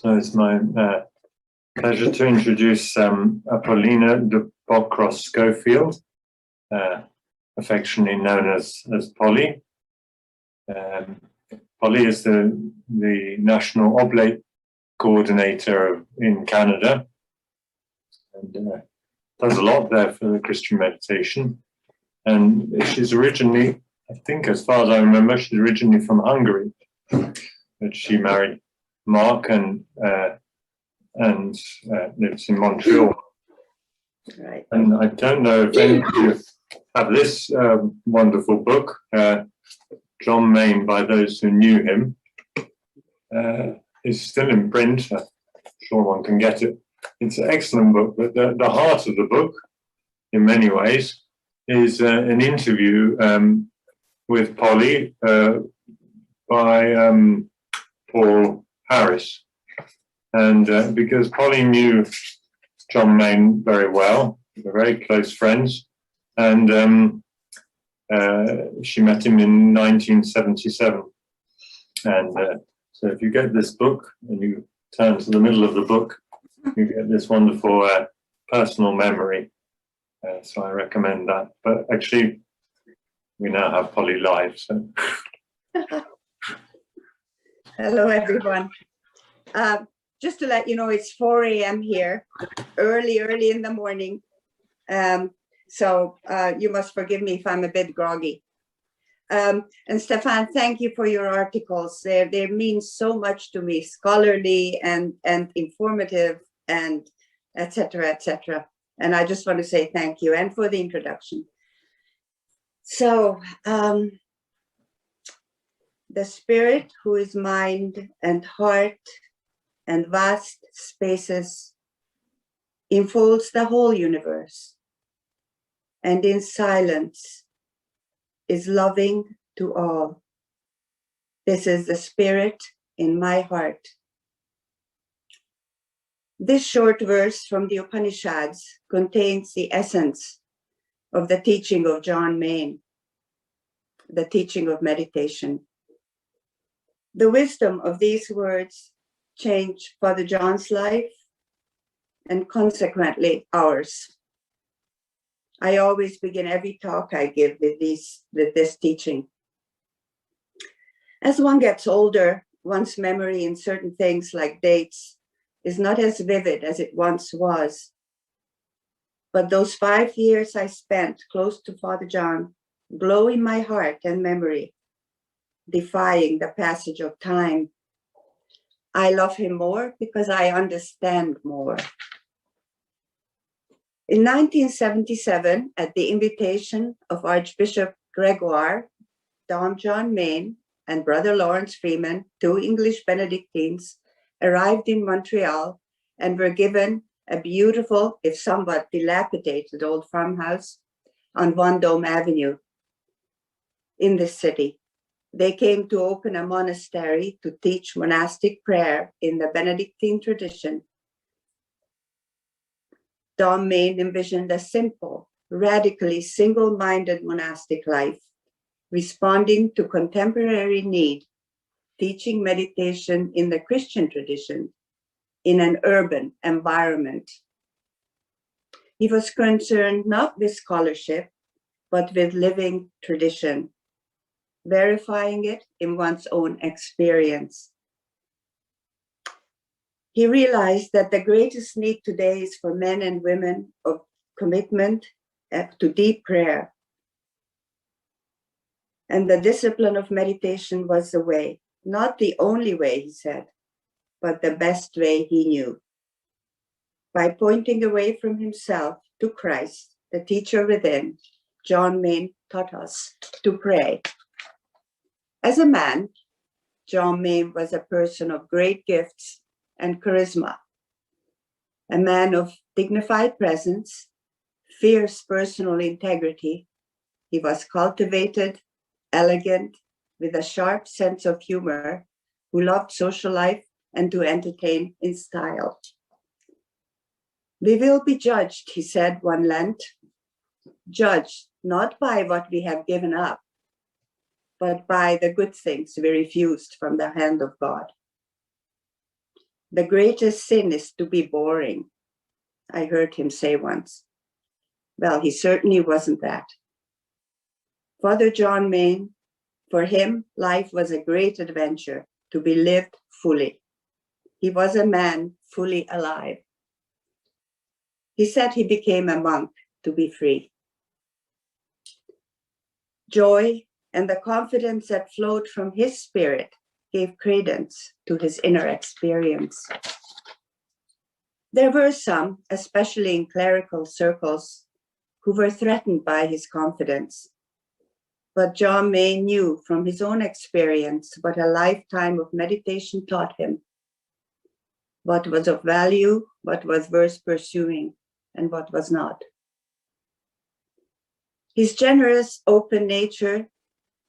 So it's my pleasure to introduce Apollina de Bocros Schofield, affectionately known as Polly. Polly is the National Oblate Coordinator in Canada, and does a lot there for the Christian meditation. And she's originally, I think as far as I remember, she's originally from Hungary, but she married Mark and lives in Montreal. Right. And I don't know if any of you have this wonderful book, John Main, by those who knew him. It's still in print. I'm sure one can get it. It's an excellent book, but the heart of the book, in many ways, is an interview with Polly by Paul Harris. And because Polly knew John Main very well, they were very close friends, and she met him in 1977. And so if you get this book and you turn to the middle of the book, you get this wonderful personal memory. So I recommend that. But actually, we now have Polly live. So. Hello, everyone. Just to let you know, it's 4 a.m. here, early in the morning. So you must forgive me if I'm a bit groggy. And Stefan, thank you for your articles. They mean so much to me, scholarly and informative, and etc., etc. And I just want to say thank you, and for the introduction. So the Spirit, who is mind and heart and vast spaces, enfolds the whole universe, and in silence is loving to all. This is the Spirit in my heart. This short verse from the Upanishads contains the essence of the teaching of John Main, the teaching of meditation. The wisdom of these words changed Father John's life and consequently ours. I always begin every talk I give with this teaching. As one gets older, one's memory in certain things like dates is not as vivid as it once was. But those 5 years I spent close to Father John glow in my heart and memory, defying the passage of time. I love him more because I understand more. In 1977, at the invitation of Archbishop Gregoire, Dom John Main and Brother Lawrence Freeman, 2 English Benedictines, arrived in Montreal and were given a beautiful, if somewhat dilapidated, old farmhouse on Vendôme Avenue in this city. They came to open a monastery to teach monastic prayer in the Benedictine tradition. Dom Main envisioned a simple, radically single-minded monastic life, responding to contemporary need, teaching meditation in the Christian tradition in an urban environment. He was concerned not with scholarship, but with living tradition, verifying it in one's own experience. He realized that the greatest need today is for men and women of commitment to deep prayer. And the discipline of meditation was the way, not the only way, he said, but the best way he knew. By pointing away from himself to Christ, the teacher within, John Main taught us to pray. As a man, John Main was a person of great gifts and charisma, a man of dignified presence, fierce personal integrity. He was cultivated, elegant, with a sharp sense of humor, who loved social life and to entertain in style. We will be judged, he said one Lent, judged not by what we have given up, but by the good things we refused from the hand of God. The greatest sin is to be boring, I heard him say once. Well, he certainly wasn't that. Father John Main, for him, life was a great adventure to be lived fully. He was a man fully alive. He said he became a monk to be free. Joy and the confidence that flowed from his spirit gave credence to his inner experience. There were some, especially in clerical circles, who were threatened by his confidence. But John May knew from his own experience what a lifetime of meditation taught him, what was of value, what was worth pursuing, and what was not. His generous, open nature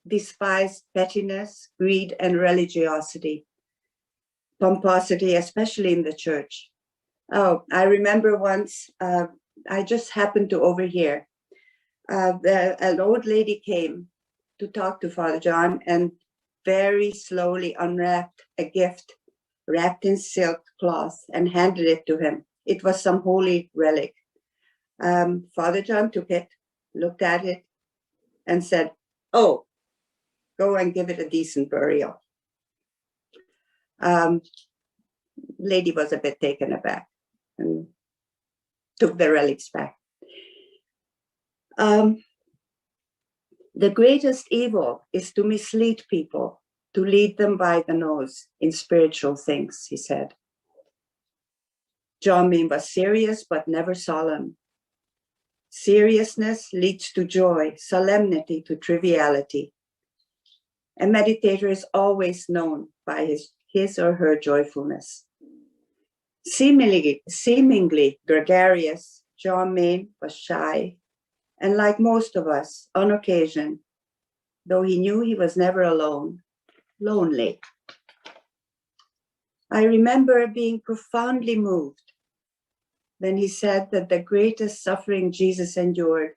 despised pettiness, greed, and religiosity, pomposity, especially in the church. Oh, I remember once, I just happened to overhear, an old lady came to talk to Father John and very slowly unwrapped a gift wrapped in silk cloth and handed it to him. It was some holy relic. Father John took it, looked at it, and said, "Oh, go and give it a decent burial." Lady was a bit taken aback and took the relics back. The greatest evil is to mislead people, to lead them by the nose in spiritual things, he said. John May was serious but never solemn. Seriousness leads to joy, solemnity to triviality. A meditator is always known by his or her joyfulness. Seemingly gregarious, John May was shy, and like most of us, on occasion, though he knew he was never alone, lonely. I remember being profoundly moved when he said that the greatest suffering Jesus endured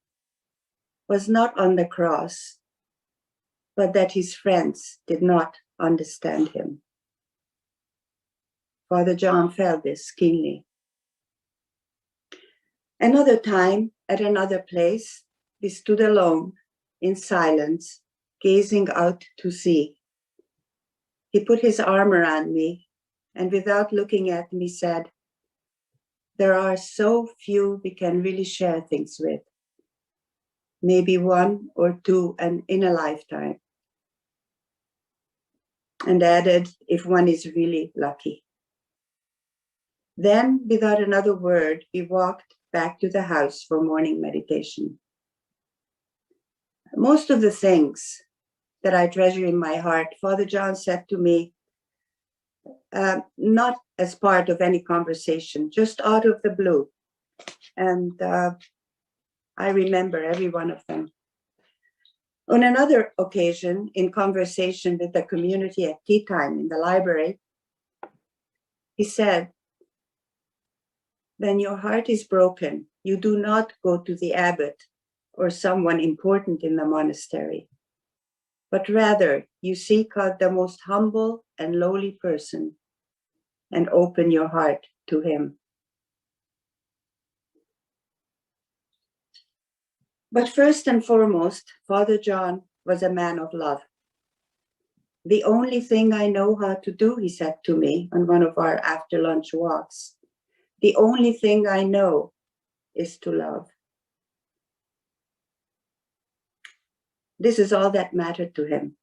was not on the cross, but that his friends did not understand him. Father John felt this keenly. Another time, at another place, we stood alone in silence, gazing out to sea. He put his arm around me and without looking at me said, "There are so few we can really share things with. Maybe one or two and in a lifetime." And added, "if one is really lucky." Then, without another word, we walked back to the house for morning meditation. Most of the things that I treasure in my heart, Father John said to me, not as part of any conversation, just out of the blue. And I remember every one of them. On another occasion, in conversation with the community at tea time in the library, he said, "When your heart is broken, you do not go to the abbot or someone important in the monastery, but rather you seek out the most humble and lowly person and open your heart to him." But first and foremost, Father John was a man of love. "The only thing I know how to do," he said to me on one of our after lunch walks, "the only thing I know is to love." This is all that mattered to him.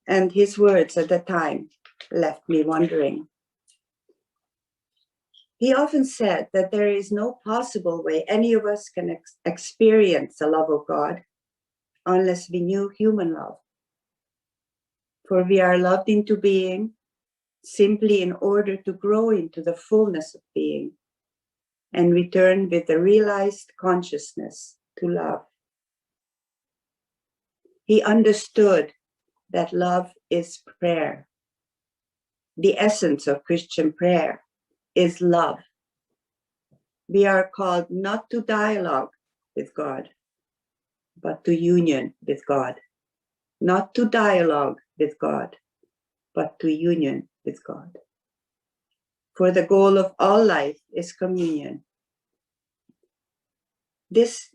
And his words at the time left me wondering. He often said that there is no possible way any of us can experience the love of God unless we knew human love. For we are loved into being simply in order to grow into the fullness of being and return with the realized consciousness to love. He understood that love is prayer. The essence of Christian prayer is love. We are called not to dialogue with God, but to union with God. Not to dialogue with God, but to union with God. for the goal of all life is communion. This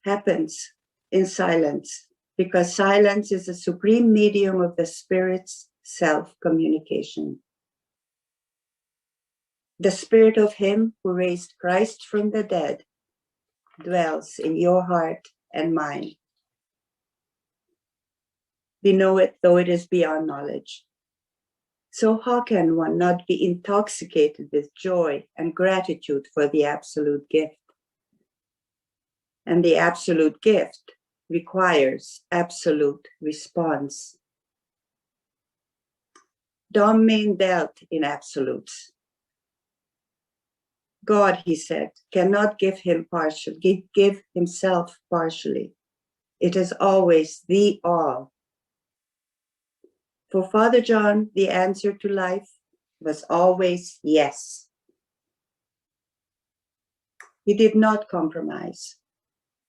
happens in silence, because silence is a supreme medium of the Spirit's self-communication. The Spirit of Him who raised Christ from the dead dwells in your heart and mine. We know it, though it is beyond knowledge. So how can one not be intoxicated with joy and gratitude for the absolute gift? And the absolute gift requires absolute response. Dom Main dealt in absolutes. God, he said, cannot give himself partially. It is always the all. For Father John, the answer to life was always yes. He did not compromise.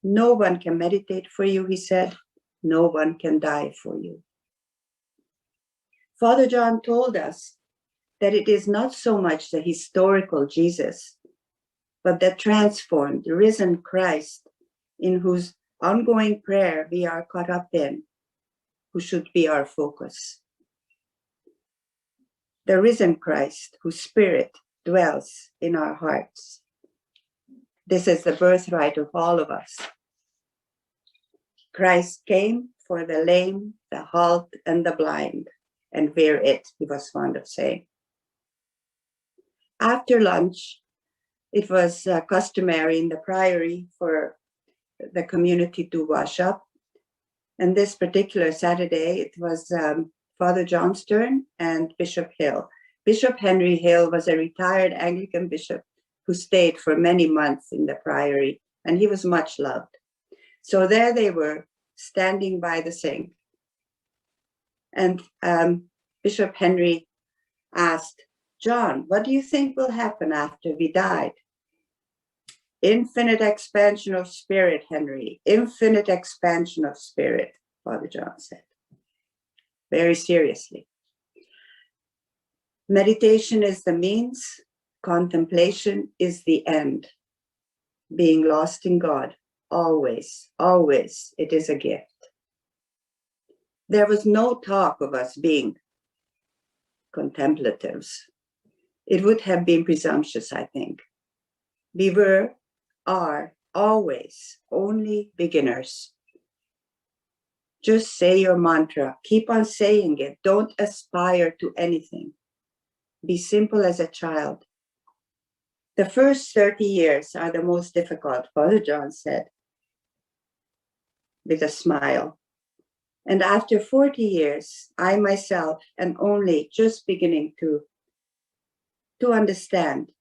No one can meditate for you, he said. No one can die for you. Father John told us that it is not so much the historical Jesus, but the transformed, risen Christ, in whose ongoing prayer we are caught up in, who should be our focus. The risen Christ, whose Spirit dwells in our hearts. This is the birthright of all of us. Christ came for the lame, the halt, and the blind, and we're it, he was fond of saying. After lunch, it was customary in the priory for the community to wash up. And this particular Saturday, it was Father John's turn and Bishop Hill. Bishop Henry Hill was a retired Anglican bishop who stayed for many months in the priory, and he was much loved. So there they were, standing by the sink. And Bishop Henry asked, John, what do you think will happen after we died? Infinite expansion of spirit, Henry. Infinite expansion of spirit, Father John said, very seriously. Meditation is the means, contemplation is the end. Being lost in God, always, always, it is a gift. There was no talk of us being contemplatives. It would have been presumptuous, I think. We are always only beginners. Just say your mantra. Keep on saying it. Don't aspire to anything. Be simple as a child. The first 30 years are the most difficult, Father John said, with a smile. And after 40 years, I myself am only just beginning to understand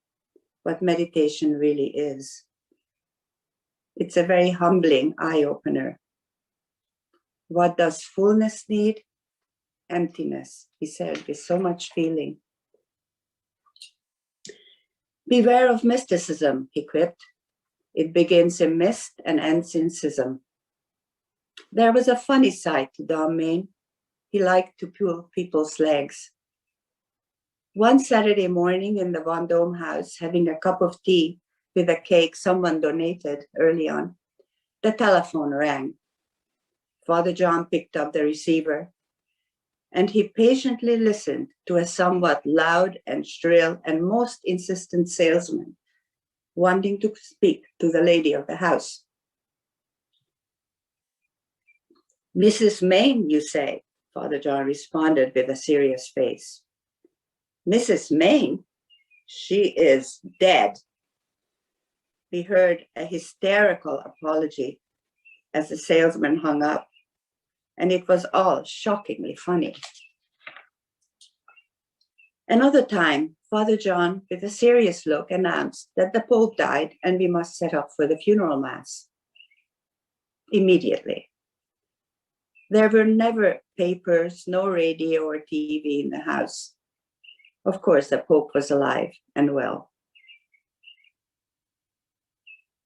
what meditation really is. It's a very humbling eye-opener. What does fullness need? Emptiness, he said with so much feeling. Beware of mysticism, he quipped. It begins in mist and ends in schism. There was a funny side to Dom Main. He liked to pull people's legs. One Saturday morning in the Vendôme house, having a cup of tea with a cake someone donated early on, the telephone rang. Father John picked up the receiver, and he patiently listened to a somewhat loud and shrill and most insistent salesman wanting to speak to the lady of the house. Mrs. Main, you say? Father John responded with a serious face. Mrs. Main? She is dead. We heard a hysterical apology as the salesman hung up, and it was all shockingly funny. Another time, Father John, with a serious look, announced that the Pope died and we must set up for the funeral mass. Immediately. There were never papers, no radio or TV in the house. Of course, the Pope was alive and well.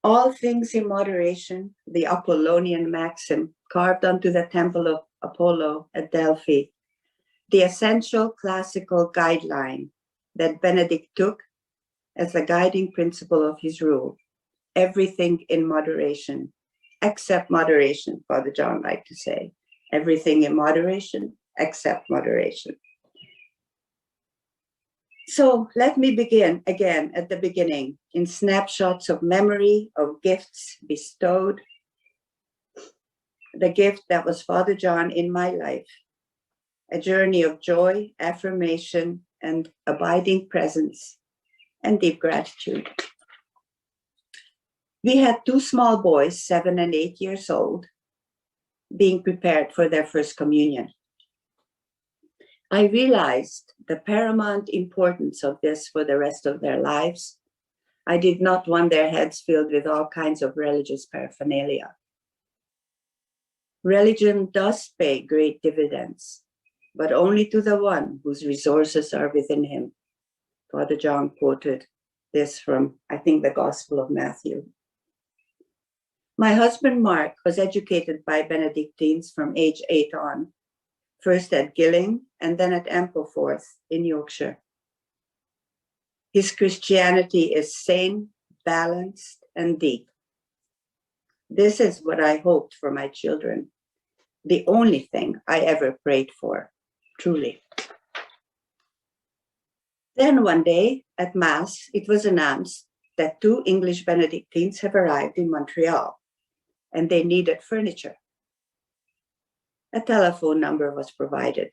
All things in moderation, the Apollonian maxim carved onto the temple of Apollo at Delphi, the essential classical guideline that Benedict took as the guiding principle of his rule. Everything in moderation, except moderation, Father John liked to say. Everything in moderation, except moderation. So let me begin again at the beginning, in snapshots of memory, of gifts bestowed. The gift that was Father John in my life, a journey of joy, affirmation, and abiding presence, and deep gratitude. We had two small boys, 7 and 8 years old, being prepared for their first communion. I realized the paramount importance of this for the rest of their lives. I did not want their heads filled with all kinds of religious paraphernalia. Religion does pay great dividends, but only to the one whose resources are within him. Father John quoted this from, I think, the Gospel of Matthew. My husband, Mark, was educated by Benedictines from age 8 on, first at Gilling and then at Ampleforth in Yorkshire. His Christianity is sane, balanced, and deep. This is what I hoped for my children, the only thing I ever prayed for, truly. Then one day at Mass, it was announced that 2 English Benedictines have arrived in Montreal, and they needed furniture. A telephone number was provided.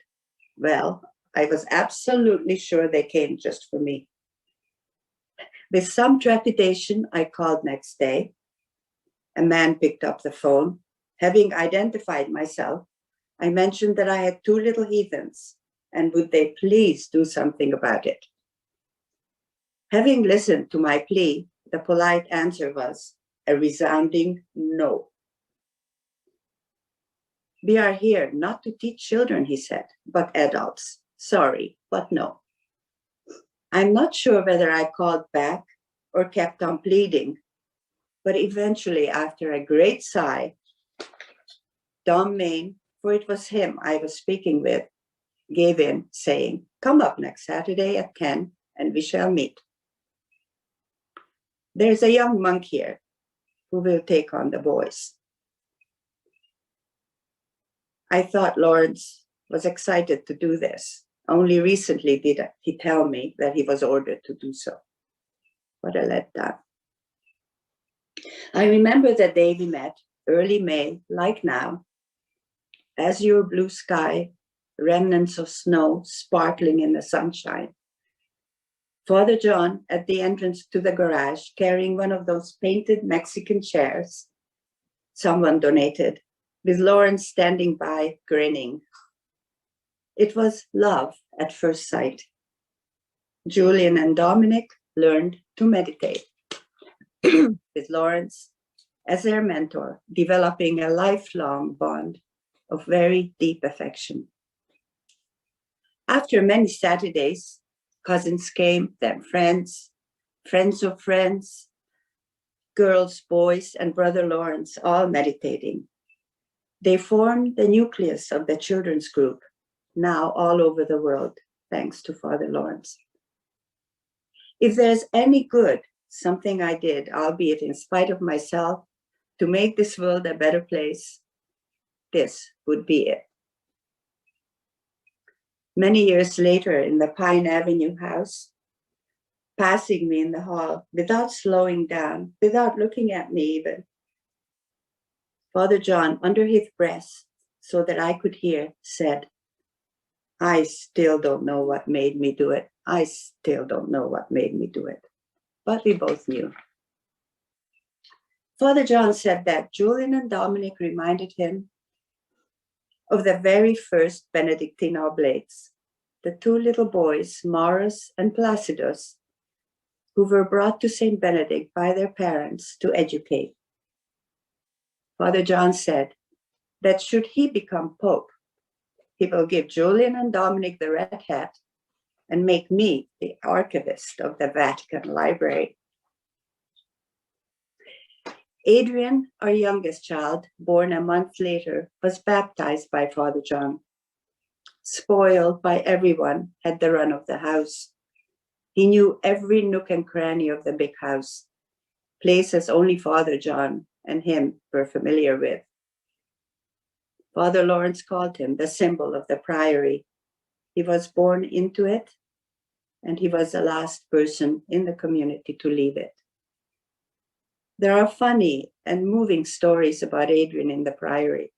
Well, I was absolutely sure they came just for me. With some trepidation, I called next day. A man picked up the phone. Having identified myself, I mentioned that I had 2 little heathens, and would they please do something about it? Having listened to my plea, the polite answer was a resounding no. We are here not to teach children, he said, but adults. Sorry, but no. I'm not sure whether I called back or kept on pleading, but eventually, after a great sigh, Dom Main, for it was him I was speaking with, gave in, saying, come up next Saturday at 10 and we shall meet. There's a young monk here who will take on the boys. I thought Lawrence was excited to do this. Only recently did he tell me that he was ordered to do so. What a letdown. I remember the day we met, early May, like now, azure blue sky, remnants of snow sparkling in the sunshine. Father John at the entrance to the garage carrying one of those painted Mexican chairs someone donated, with Lawrence standing by grinning. It was love at first sight. Julian and Dominic learned to meditate with Lawrence as their mentor, developing a lifelong bond of very deep affection. After many Saturdays, cousins came, then friends, friends of friends, girls, boys, and Brother Lawrence, all meditating. They formed the nucleus of the children's group, now all over the world, thanks to Father Lawrence. If there's any good, something I did, albeit in spite of myself, to make this world a better place, this would be it. Many years later, in the Pine Avenue house, passing me in the hall, without slowing down, without looking at me even, Father John, under his breath, so that I could hear, said, I still don't know what made me do it. I still don't know what made me do it. But we both knew. Father John said that Julian and Dominic reminded him of the very first Benedictine Oblates, the 2 little boys, Maurus and Placidus, who were brought to St. Benedict by their parents to educate. Father John said that should he become Pope, he will give Julian and Dominic the red hat and make me the archivist of the Vatican Library. Adrian, our youngest child, born a month later, was baptized by Father John. Spoiled by everyone, had the run of the house. He knew every nook and cranny of the big house, places only Father John and him were familiar with. Father Lawrence called him the symbol of the priory. He was born into it, and he was the last person in the community to leave it. There are funny and moving stories about Adrian in the priory,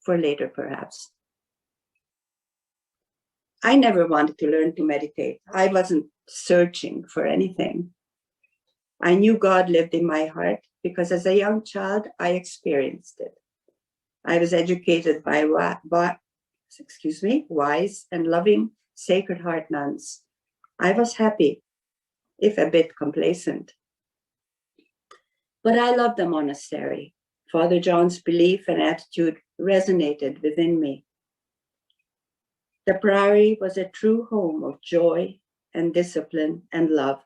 for later perhaps. I never wanted to learn to meditate. I wasn't searching for anything. I knew God lived in my heart because as a young child, I experienced it. I was educated by wise and loving Sacred Heart nuns. I was happy, if a bit complacent. But I loved the monastery. Father John's belief and attitude resonated within me. The priory was a true home of joy and discipline and love.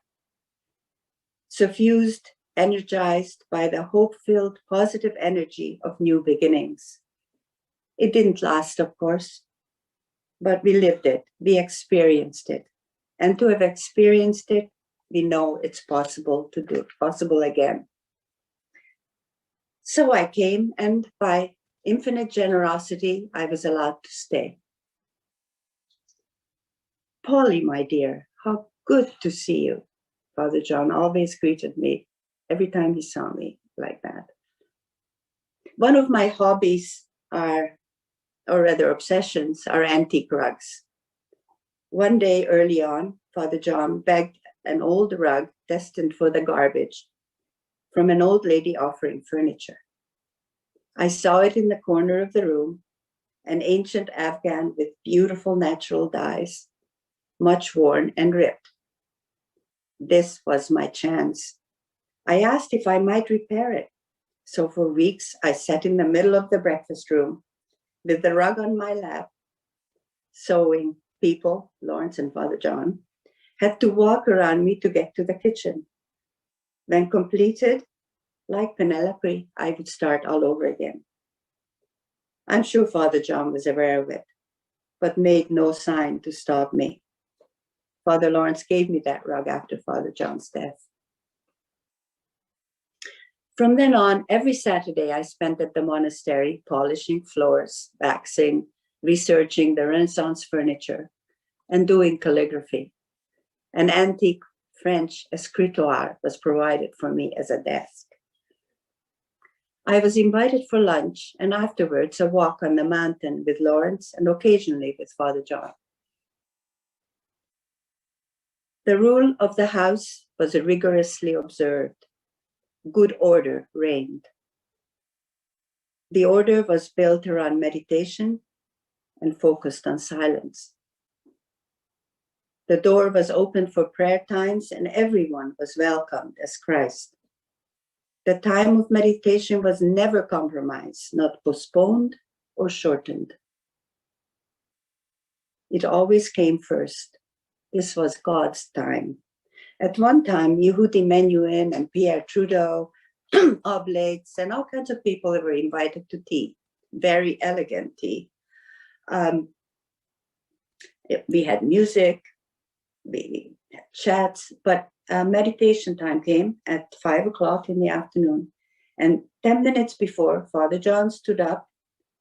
Suffused, energized by the hope-filled, positive energy of new beginnings. It didn't last, of course, but we lived it, we experienced it. And to have experienced it, we know it's possible to do it, possible again. So I came, and by infinite generosity, I was allowed to stay. Polly, my dear, how good to see you. Father John always greeted me every time he saw me like that. One of my hobbies are, or rather obsessions, are antique rugs. One day early on, Father John begged an old rug destined for the garbage from an old lady offering furniture. I saw it in the corner of the room, an ancient Afghan with beautiful natural dyes, much worn and ripped. This was my chance. I asked if I might repair it. So for weeks, I sat in the middle of the breakfast room with the rug on my lap, sewing. People, Lawrence and Father John, had to walk around me to get to the kitchen. When completed, like Penelope, I would start all over again. I'm sure Father John was aware of it, but made no sign to stop me. Father Lawrence gave me that rug after Father John's death. From then on, every Saturday I spent at the monastery polishing floors, waxing, researching the Renaissance furniture, and doing calligraphy. An antique French escritoire was provided for me as a desk. I was invited for lunch and afterwards a walk on the mountain with Lawrence and occasionally with Father John. The rule of the house was rigorously observed. Good order reigned. The order was built around meditation and focused on silence. The door was open for prayer times and everyone was welcomed as Christ. The time of meditation was never compromised, not postponed or shortened. It always came first. This was God's time. At one time, Yehudi Menuhin and Pierre Trudeau, Oblates, and all kinds of people were invited to tea, very elegant tea. We had music, we had chats, but meditation time came at 5 o'clock in the afternoon. And 10 minutes before, Father John stood up,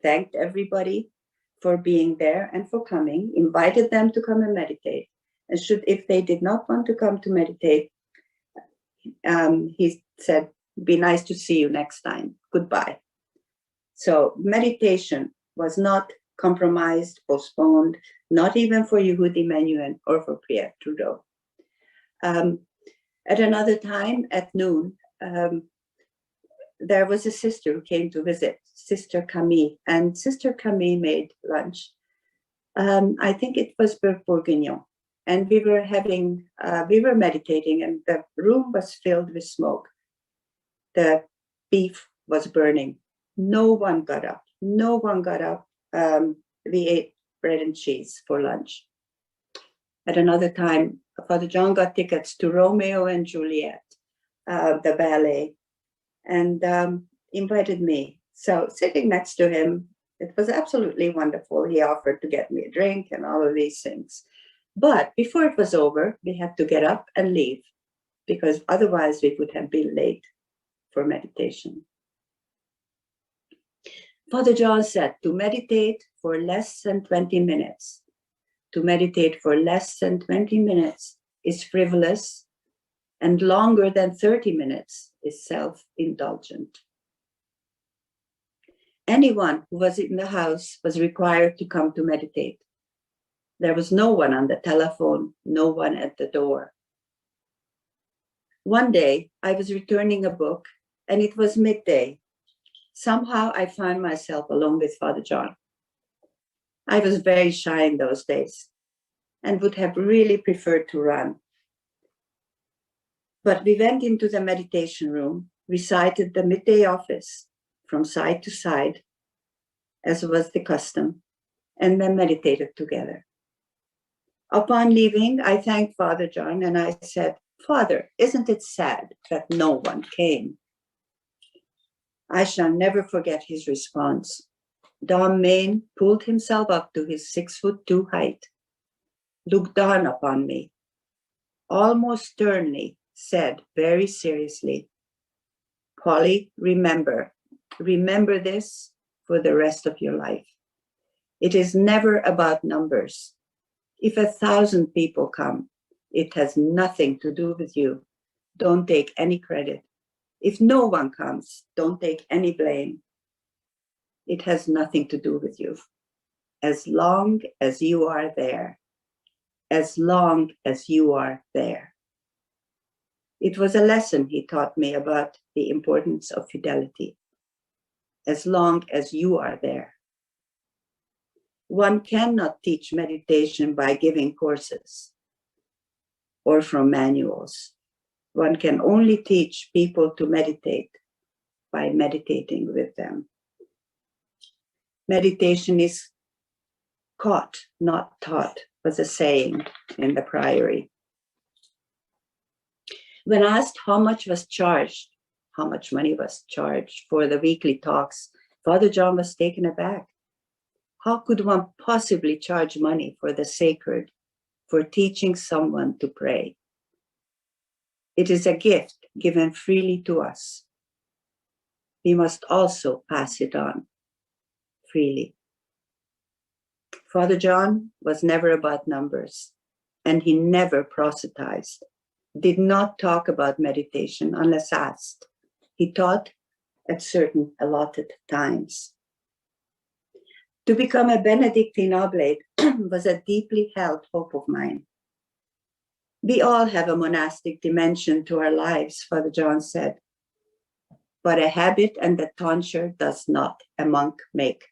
thanked everybody for being there and for coming, invited them to come and meditate. And if they did not want to come to meditate, he said, be nice to see you next time. Goodbye. So meditation was not compromised, postponed, not even for Yehudi Menuhin or for Pierre Trudeau. At another time, at noon, there was a sister who came to visit, Sister Camille, and Sister Camille made lunch. I think it was bourguignon, and we were meditating, and the room was filled with smoke. The beef was burning. No one got up. No one got up. We ate bread and cheese for lunch. At another time, Father John got tickets to Romeo and Juliet, the ballet, and invited me. So sitting next to him, it was absolutely wonderful. He offered to get me a drink and all of these things. But before it was over, we had to get up and leave, because otherwise we would have been late for meditation. Father John said to meditate for less than 20 minutes. To meditate for less than 20 minutes is frivolous, and longer than 30 minutes is self-indulgent. Anyone who was in the house was required to come to meditate. There was no one on the telephone, no one at the door. One day, I was returning a book, and it was midday. Somehow, I found myself alone with Father John. I was very shy in those days and would have really preferred to run. But we went into the meditation room, recited the midday office from side to side, as was the custom, and then meditated together. Upon leaving, I thanked Father John and I said, "Father, isn't it sad that no one came?" I shall never forget his response. Dom Main pulled himself up to his 6'2" height, looked down upon me, almost sternly said very seriously, "Polly, remember this for the rest of your life. It is never about numbers. If 1,000 people come, it has nothing to do with you. Don't take any credit. If no one comes, don't take any blame. It has nothing to do with you. As long as you are there. As long as you are there." It was a lesson he taught me about the importance of fidelity. As long as you are there. One cannot teach meditation by giving courses or from manuals. One can only teach people to meditate by meditating with them. Meditation is caught, not taught, was a saying in the priory. When asked how much money was charged for the weekly talks, Father John was taken aback. How could one possibly charge money for the sacred, for teaching someone to pray? It is a gift given freely to us. We must also pass it on freely. Father John was never about numbers, and he never proselytized, did not talk about meditation unless asked. He taught at certain allotted times. To become a Benedictine oblate was a deeply held hope of mine. We all have a monastic dimension to our lives, Father John said, but a habit and a tonsure does not a monk make.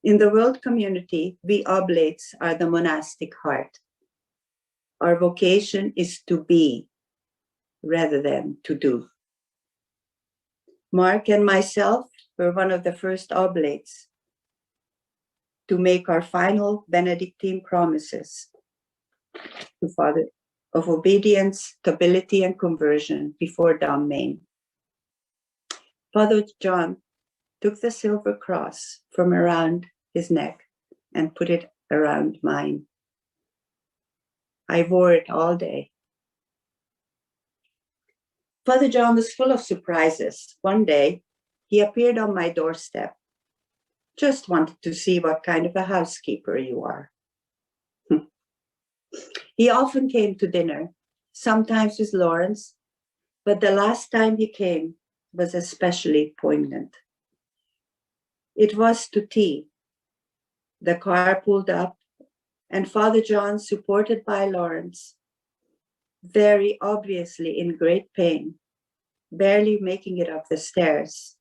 In the world community, we oblates are the monastic heart. Our vocation is to be rather than to do. Mark and myself were one of the first oblates to make our final Benedictine promises to Father of obedience, stability, and conversion before Dom Main. Father John took the silver cross from around his neck and put it around mine. I wore it all day. Father John was full of surprises. One day, he appeared on my doorstep. Just wanted to see what kind of a housekeeper you are. He often came to dinner, sometimes with Lawrence, but the last time he came was especially poignant. It was to tea. The car pulled up, and Father John, supported by Lawrence, very obviously in great pain, barely making it up the stairs.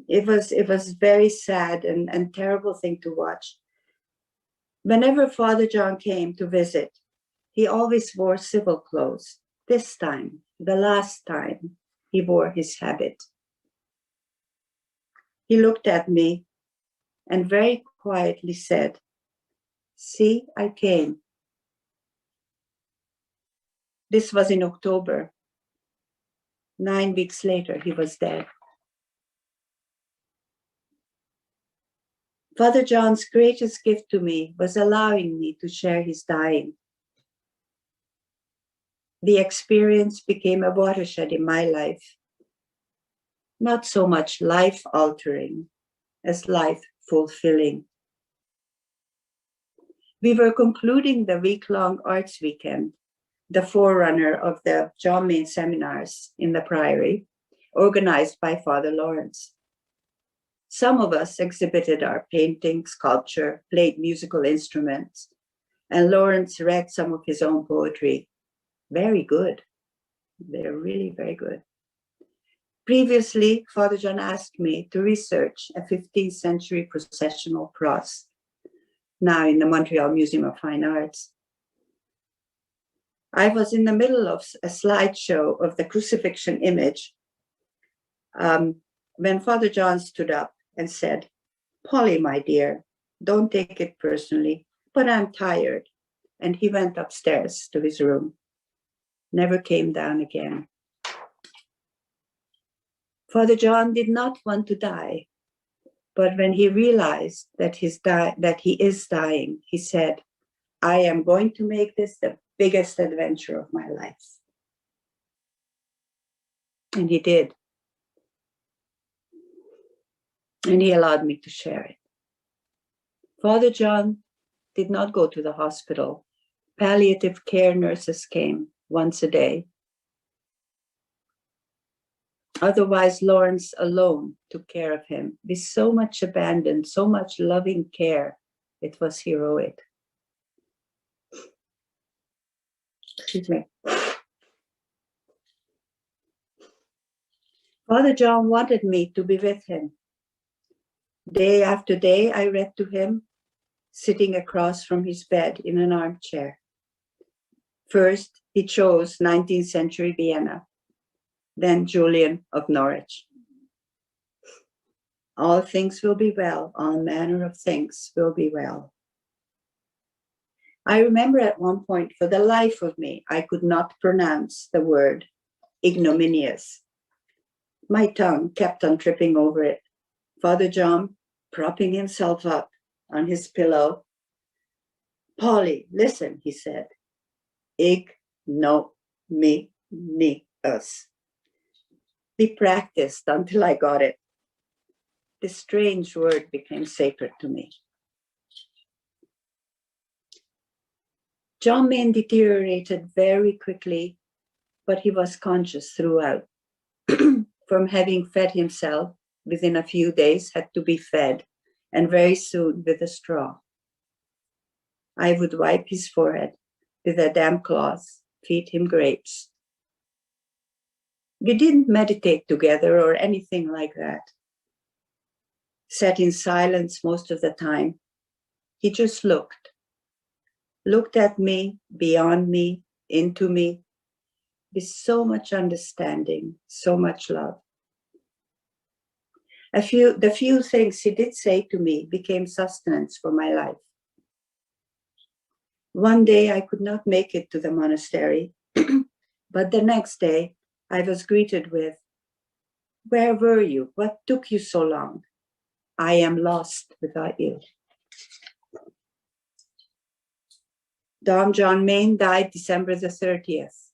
It was very sad and terrible thing to watch. Whenever Father John came to visit, he always wore civil clothes. This time, the last time, he wore his habit. He looked at me and very quietly said, "See, I came." This was in October. 9 weeks later, he was dead. Father John's greatest gift to me was allowing me to share his dying. The experience became a watershed in my life, not so much life-altering as life-fulfilling. We were concluding the week-long arts weekend, the forerunner of the John Main seminars in the Priory, organized by Father Lawrence. Some of us exhibited our painting, sculpture, played musical instruments, and Lawrence read some of his own poetry. Very good. They're really very good. Previously, Father John asked me to research a 15th century processional cross, now in the Montreal Museum of Fine Arts. I was in the middle of a slideshow of the crucifixion image when Father John stood up and said, "Polly, my dear, don't take it personally, but I'm tired." And he went upstairs to his room, never came down again. Father John did not want to die, but when he realized that he is dying, he said, "I am going to make this the biggest adventure of my life." And he did. And he allowed me to share it. Father John did not go to the hospital. Palliative care nurses came once a day. Otherwise, Lawrence alone took care of him with so much abandon, so much loving care. It was heroic. Excuse me. Father John wanted me to be with him. Day after day, I read to him, sitting across from his bed in an armchair. First, he chose 19th century Vienna, then Julian of Norwich. All things will be well, all manner of things will be well. I remember at one point, for the life of me, I could not pronounce the word ignominious. My tongue kept on tripping over it. Father John, propping himself up on his pillow, "Polly, listen," he said. Ignominious. We practiced until I got it. This strange word became sacred to me. John Main deteriorated very quickly, but he was conscious throughout. From having fed himself, within a few days had to be fed, and very soon with a straw. I would wipe his forehead with a damp cloth, feed him grapes. We didn't meditate together or anything like that. Sat in silence most of the time. He just looked at me, beyond me, into me, with so much understanding, so much love. The few things he did say to me became sustenance for my life. One day I could not make it to the monastery, but the next day I was greeted with, "Where were you? What took you so long? I am lost without you." Dom John Main died December the 30th.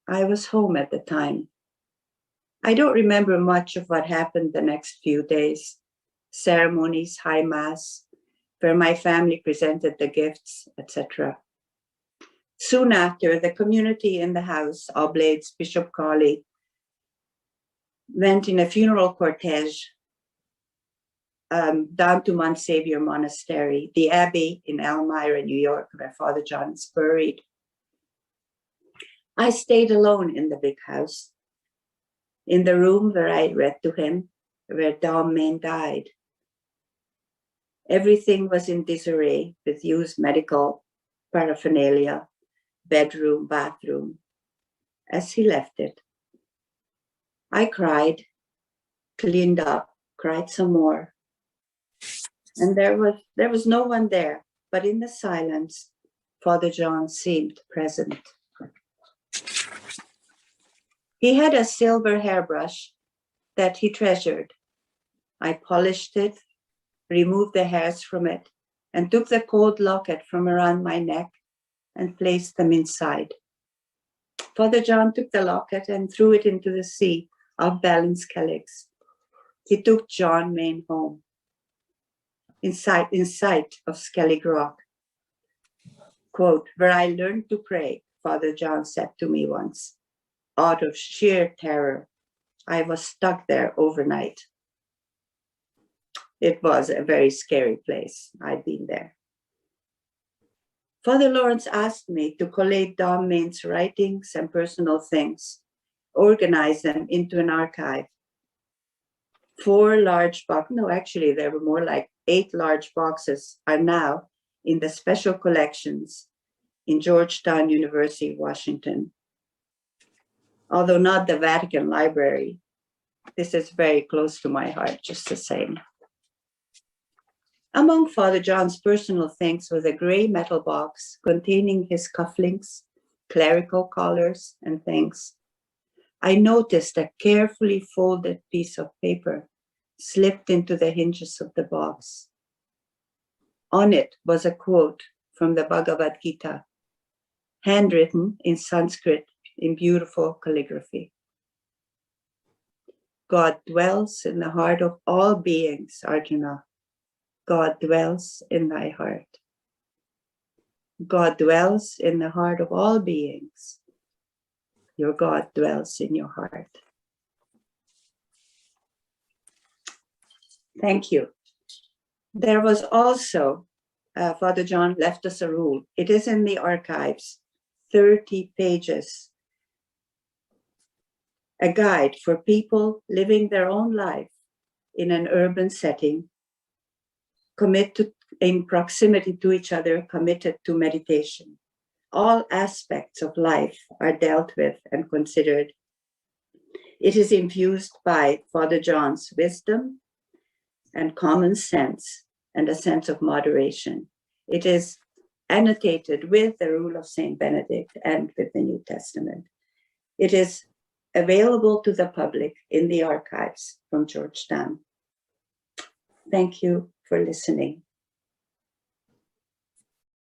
I was home at the time. I don't remember much of what happened the next few days. Ceremonies, high mass, where my family presented the gifts, etc. Soon after, the community in the house, Oblates, Bishop Cawley, went in a funeral cortege down to Mount Savior Monastery, the abbey in Elmira, New York, where Father John is buried. I stayed alone in the big house, in the room where I read to him, where Dom Main died. Everything was in disarray with used medical paraphernalia, bedroom, bathroom, as he left it. I cried, cleaned up, cried some more. And there was no one there, but in the silence, Father John seemed present. He had a silver hairbrush that he treasured. I polished it, removed the hairs from it, and took the cold locket from around my neck and placed them inside. Father John took the locket and threw it into the sea of Ballinskelligs. He took John Main home, in sight of Skellig Rock. Quote, where I learned to pray, Father John said to me once. Out of sheer terror, I was stuck there overnight. It was a very scary place. I'd been there. Father Lawrence asked me to collate Dom Main's writings and personal things, organize them into an archive. 4 large boxes, no, actually there were more like 8 large boxes are now in the special collections in Georgetown University, Washington. Although not the Vatican Library, this is very close to my heart, just the same. Among Father John's personal things was a gray metal box containing his cufflinks, clerical collars, and things. I noticed a carefully folded piece of paper slipped into the hinges of the box. On it was a quote from the Bhagavad Gita, handwritten in Sanskrit in beautiful calligraphy. God dwells in the heart of all beings, Arjuna. God dwells in thy heart. God dwells in the heart of all beings. Your God dwells in your heart. Thank you. There was also, Father John left us a rule. It is in the archives, 30 pages. A guide for people living their own life in an urban setting, in proximity to each other, committed to meditation. All aspects of life are dealt with and considered. It is infused by Father John's wisdom and common sense and a sense of moderation. It is annotated with the rule of Saint Benedict and with the New Testament. It is available to the public in the archives from Georgetown. Thank you for listening.